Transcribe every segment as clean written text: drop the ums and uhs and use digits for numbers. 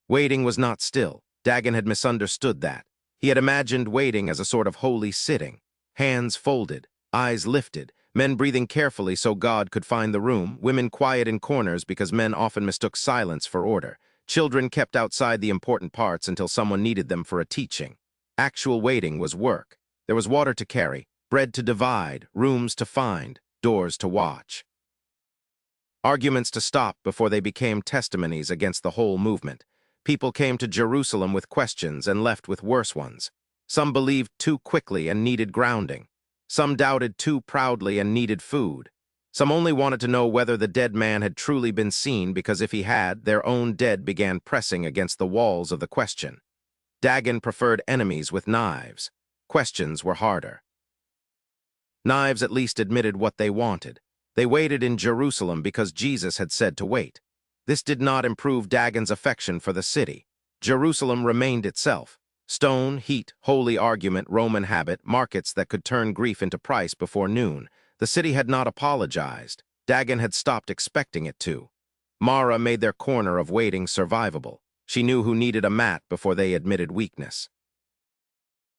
Waiting was not still. Dagon had misunderstood that. He had imagined waiting as a sort of holy sitting, hands folded, eyes lifted, men breathing carefully so God could find the room, women quiet in corners because men often mistook silence for order, children kept outside the important parts until someone needed them for a teaching. Actual waiting was work. There was water to carry, bread to divide, rooms to find, doors to watch. Arguments to stop before they became testimonies against the whole movement. People came to Jerusalem with questions and left with worse ones. Some believed too quickly and needed grounding. Some doubted too proudly and needed food. Some only wanted to know whether the dead man had truly been seen because if he had, their own dead began pressing against the walls of the question. Dagon preferred enemies with knives. Questions were harder. Knives at least admitted what they wanted. They waited in Jerusalem because Jesus had said to wait. This did not improve Dagon's affection for the city. Jerusalem remained itself. Stone, heat, holy argument, Roman habit, markets that could turn grief into price before noon. The city had not apologized. Dagon had stopped expecting it to. Mara made their corner of waiting survivable. She knew who needed a mat before they admitted weakness.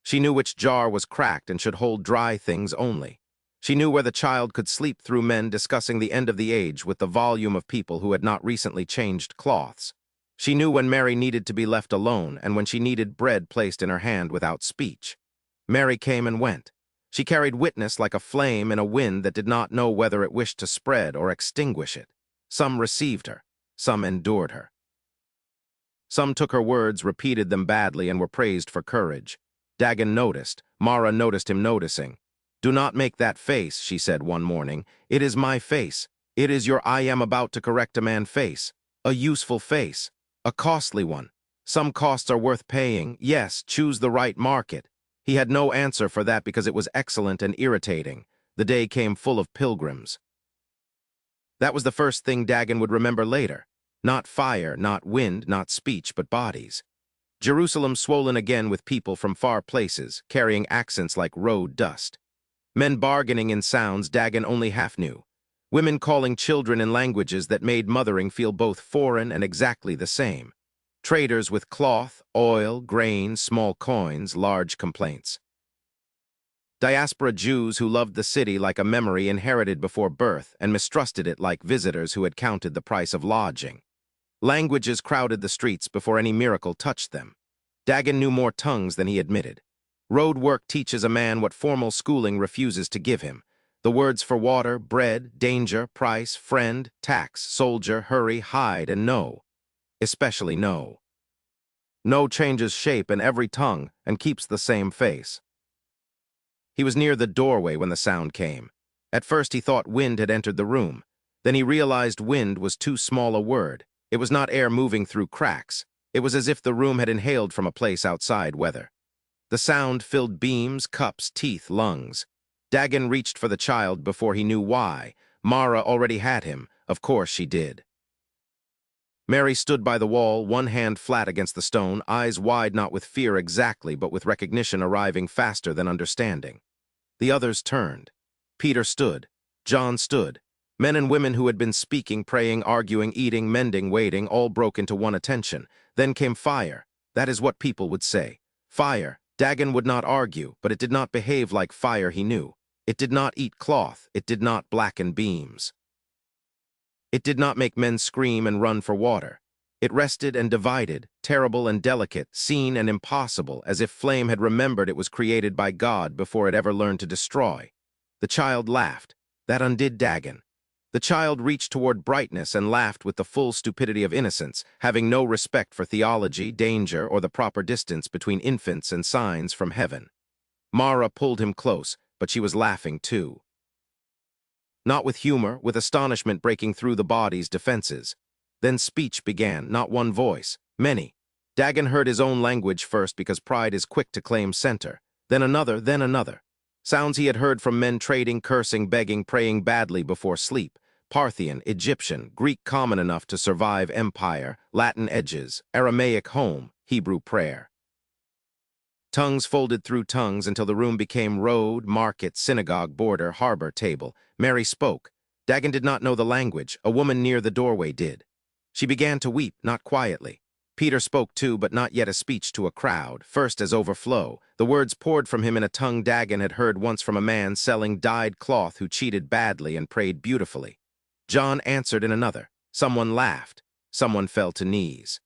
She knew which jar was cracked and should hold dry things only. She knew where the child could sleep through men discussing the end of the age with the volume of people who had not recently changed cloths. She knew when Mary needed to be left alone and when she needed bread placed in her hand without speech. Mary came and went. She carried witness like a flame in a wind that did not know whether it wished to spread or extinguish it. Some received her. Some endured her. Some took her words, repeated them badly, and were praised for courage. Dagon noticed. Mara noticed him noticing. "Do not make that face," she said one morning. "It is my face. It is your I am about to correct a man face. A useful face. A costly one. Some costs are worth paying. Yes, choose the right market." He had no answer for that because it was excellent and irritating. The day came full of pilgrims. That was the first thing Dagon would remember later. Not fire, not wind, not speech, but bodies. Jerusalem swollen again with people from far places, carrying accents like road dust. Men bargaining in sounds Dagon only half knew. Women calling children in languages that made mothering feel both foreign and exactly the same. Traders with cloth, oil, grain, small coins, large complaints. Diaspora Jews who loved the city like a memory inherited before birth and mistrusted it like visitors who had counted the price of lodging. Languages crowded the streets before any miracle touched them. Dagon knew more tongues than he admitted. Road work teaches a man what formal schooling refuses to give him. The words for water, bread, danger, price, friend, tax, soldier, hurry, hide, and no. Especially no. No changes shape in every tongue and keeps the same face. He was near the doorway when the sound came. At first he thought wind had entered the room. Then he realized wind was too small a word. It was not air moving through cracks. It was as if the room had inhaled from a place outside weather. The sound filled beams, cups, teeth, lungs. Dagon reached for the child before he knew why. Mara already had him. Of course she did. Mary stood by the wall, one hand flat against the stone, eyes wide not with fear exactly, but with recognition arriving faster than understanding. The others turned. Peter stood. John stood. Men and women who had been speaking, praying, arguing, eating, mending, waiting, all broke into one attention. Then came fire. That is what people would say. Fire. Dagon would not argue, but it did not behave like fire he knew. It did not eat cloth. It did not blacken beams. It did not make men scream and run for water. It rested and divided, terrible and delicate, seen and impossible, as if flame had remembered it was created by God before it ever learned to destroy. The child laughed. That undid Dagon. The child reached toward brightness and laughed with the full stupidity of innocence, having no respect for theology, danger, or the proper distance between infants and signs from heaven. Mara pulled him close, but she was laughing too. Not with humor, with astonishment breaking through the body's defenses. Then speech began, not one voice, many. Dagon heard his own language first because pride is quick to claim center. Then another, then another. Sounds he had heard from men trading, cursing, begging, praying badly before sleep. Parthian, Egyptian, Greek common enough to survive empire, Latin edges, Aramaic home, Hebrew prayer. Tongues folded through tongues until the room became road, market, synagogue, border, harbor, table. Mary spoke. Dagon did not know the language. A woman near the doorway did. She began to weep, not quietly. Peter spoke too, but not yet a speech to a crowd, first as overflow. The words poured from him in a tongue Dagon had heard once from a man selling dyed cloth who cheated badly and prayed beautifully. John answered in another. Someone laughed. Someone fell to knees.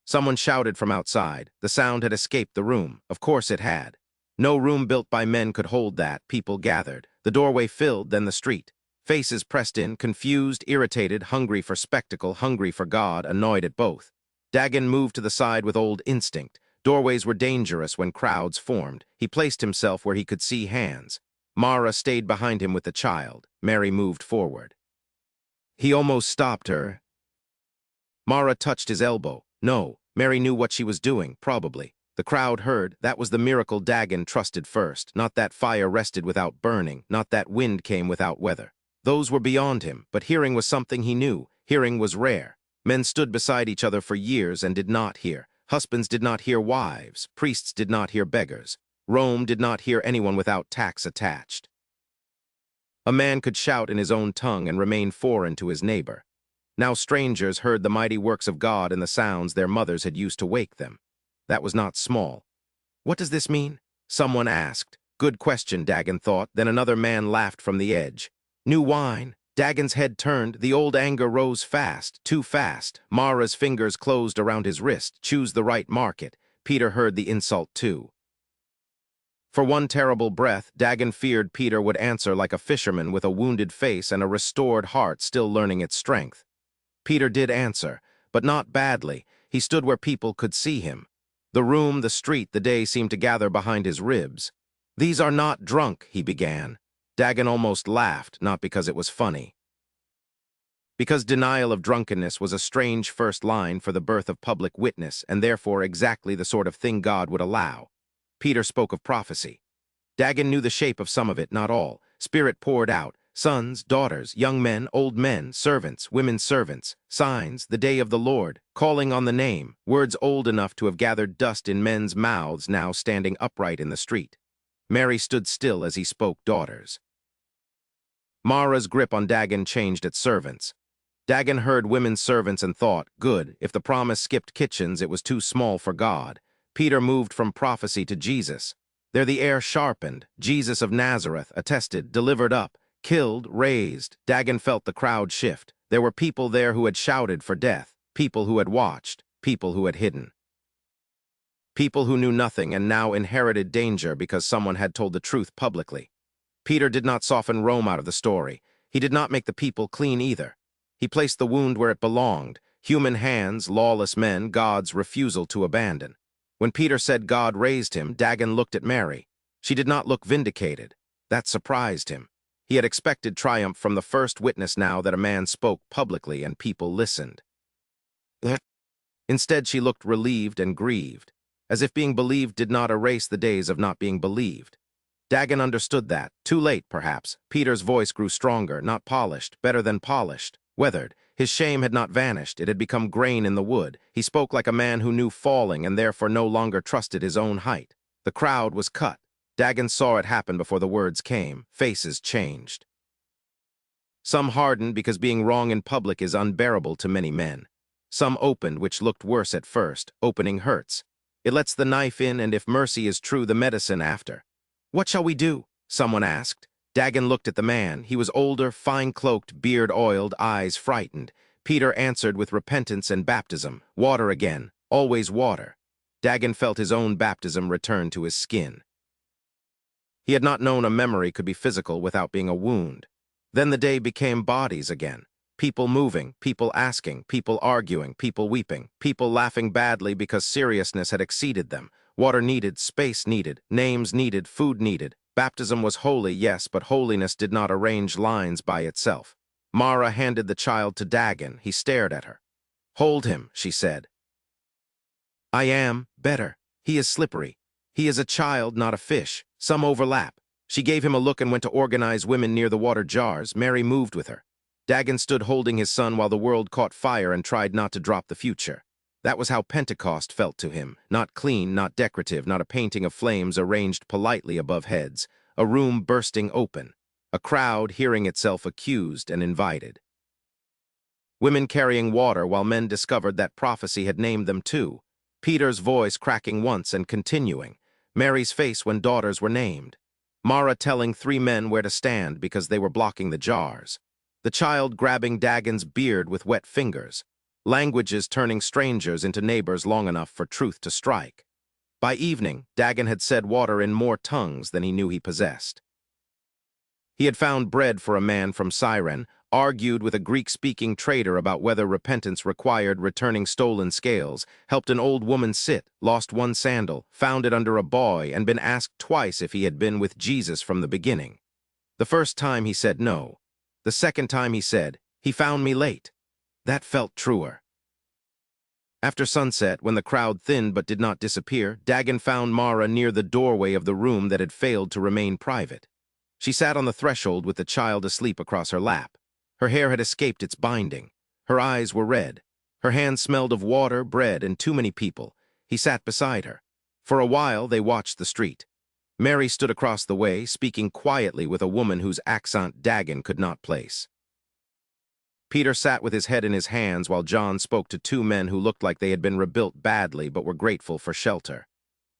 Someone shouted from outside. The sound had escaped the room. Of course it had. No room built by men could hold that. People gathered. The doorway filled, then the street. Faces pressed in, confused, irritated, hungry for spectacle, hungry for God, annoyed at both. Dagon moved to the side with old instinct. Doorways were dangerous when crowds formed. He placed himself where he could see hands. Mara stayed behind him with the child. Mary moved forward. He almost stopped her. Mara touched his elbow. No, Mary knew what she was doing, probably. The crowd heard. That was the miracle Dagon trusted first. Not that fire rested without burning, not that wind came without weather. Those were beyond him, but hearing was something he knew. Hearing was rare. Men stood beside each other for years and did not hear. Husbands did not hear wives. Priests did not hear beggars. Rome did not hear anyone without tax attached. A man could shout in his own tongue and remain foreign to his neighbor. Now strangers heard the mighty works of God in the sounds their mothers had used to wake them. That was not small. What does this mean? Someone asked. Good question, Dagon thought. Then another man laughed from the edge. New wine. Dagon's head turned. The old anger rose fast, too fast. Mara's fingers closed around his wrist. Choose the right market. Peter heard the insult too. For one terrible breath, Dagon feared Peter would answer like a fisherman with a wounded face and a restored heart still learning its strength. Peter did answer, but not badly. He stood where people could see him. The room, the street, the day seemed to gather behind his ribs. These are not drunk, he began. Dagon almost laughed, not because it was funny. Because denial of drunkenness was a strange first line for the birth of public witness, and therefore exactly the sort of thing God would allow. Peter spoke of prophecy. Dagon knew the shape of some of it, not all. Spirit poured out. Sons, daughters, young men, old men, servants, women's servants, signs, the day of the Lord, calling on the name, words old enough to have gathered dust in men's mouths now standing upright in the street. Mary stood still as he spoke daughters. Mara's grip on Dagon changed at servants. Dagon heard women's servants and thought, good, if the promise skipped kitchens, it was too small for God. Peter moved from prophecy to Jesus. There the air sharpened. Jesus of Nazareth, attested, delivered up, killed, raised. Dagon felt the crowd shift. There were people there who had shouted for death, people who had watched, people who had hidden. People who knew nothing and now inherited danger because someone had told the truth publicly. Peter did not soften Rome out of the story. He did not make the people clean either. He placed the wound where it belonged. Human hands, lawless men, God's refusal to abandon. When Peter said God raised him, Dagon looked at Mary. She did not look vindicated. That surprised him. He had expected triumph from the first witness now that a man spoke publicly and people listened. Instead, she looked relieved and grieved, as if being believed did not erase the days of not being believed. Dagon understood that. Too late, perhaps. Peter's voice grew stronger, not polished, better than polished, weathered. His shame had not vanished. It had become grain in the wood. He spoke like a man who knew falling and therefore no longer trusted his own height. The crowd was cut. Dagon saw it happen before the words came. Faces changed. Some hardened because being wrong in public is unbearable to many men. Some opened, which looked worse at first. Opening hurts. It lets the knife in, and if mercy is true, the medicine after. What shall we do? Someone asked. Dagon looked at the man. He was older, fine-cloaked, beard-oiled, eyes frightened. Peter answered with repentance and baptism. Water again. Always water. Dagon felt his own baptism return to his skin. He had not known a memory could be physical without being a wound. Then the day became bodies again. People moving, people asking, people arguing, people weeping, people laughing badly because seriousness had exceeded them. Water needed, space needed, names needed, food needed. Baptism was holy, yes, but holiness did not arrange lines by itself. Mara handed the child to Dagon. He stared at her. Hold him, she said. I am better. He is slippery. He is a child, not a fish. Some overlap. She gave him a look and went to organize women near the water jars. Mary moved with her. Dagon stood holding his son while the world caught fire and tried not to drop the future. That was how Pentecost felt to him. Not clean, not decorative, not a painting of flames arranged politely above heads. A room bursting open. A crowd hearing itself accused and invited. women carrying water while men discovered that prophecy had named them too, Peter's voice cracking once and continuing, Mary's face when daughters were named, Mara telling 3 men where to stand because they were blocking the jars, the child grabbing Dagon's beard with wet fingers, languages turning strangers into neighbors long enough for truth to strike. By evening, Dagon had said water in more tongues than he knew he possessed. He had found bread for a man from Cyrene, argued with a Greek-speaking trader about whether repentance required returning stolen scales, helped an old woman sit, lost one sandal, found it under a buoy, and been asked twice if he had been with Jesus from the beginning. The first time he said no. The second time he said, "He found me late." That felt truer. After sunset, when the crowd thinned but did not disappear, Dagon found Mara near the doorway of the room that had failed to remain private. She sat on the threshold with the child asleep across her lap. Her hair had escaped its binding. Her eyes were red. Her hands smelled of water, bread, and too many people. He sat beside her. For a while, they watched the street. Mary stood across the way, speaking quietly with a woman whose accent Dagon could not place. Peter sat with his head in his hands while John spoke to 2 men who looked like they had been rebuilt badly but were grateful for shelter.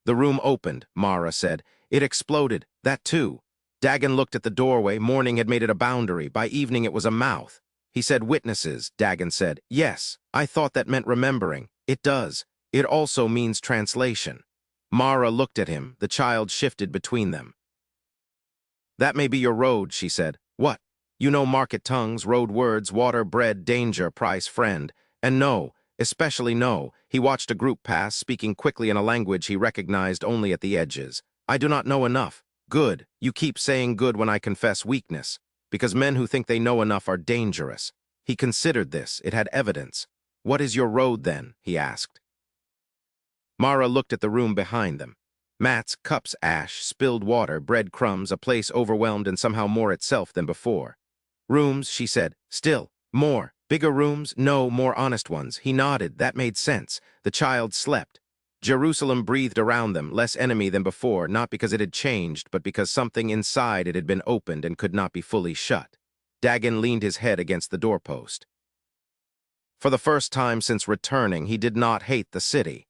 The room opened, Mara said. It exploded, that too. Dagon looked at the doorway. Morning had made it a boundary. By evening it was a mouth. He said witnesses, Dagon said. Yes, I thought that meant remembering. It does. It also means translation. Mara looked at him. The child shifted between them. That may be your road, she said. What? You know market tongues, road words, water, bread, danger, price, friend. And no, especially no. He watched a group pass, speaking quickly in a language he recognized only at the edges. I do not know enough. Good. You keep saying good when I confess weakness, because men who think they know enough are dangerous. He considered this. It had evidence. What is your road, then? He asked. Mara looked at the room behind them. Mats, cups, ash, spilled water, bread crumbs, a place overwhelmed and somehow more itself than before. Rooms, she said. Still. More. Bigger rooms? No, more honest ones. He nodded. That made sense. The child slept. Jerusalem breathed around them, less enemy than before, not because it had changed, but because something inside it had been opened and could not be fully shut. Dagon leaned his head against the doorpost. For the first time since returning, he did not hate the city.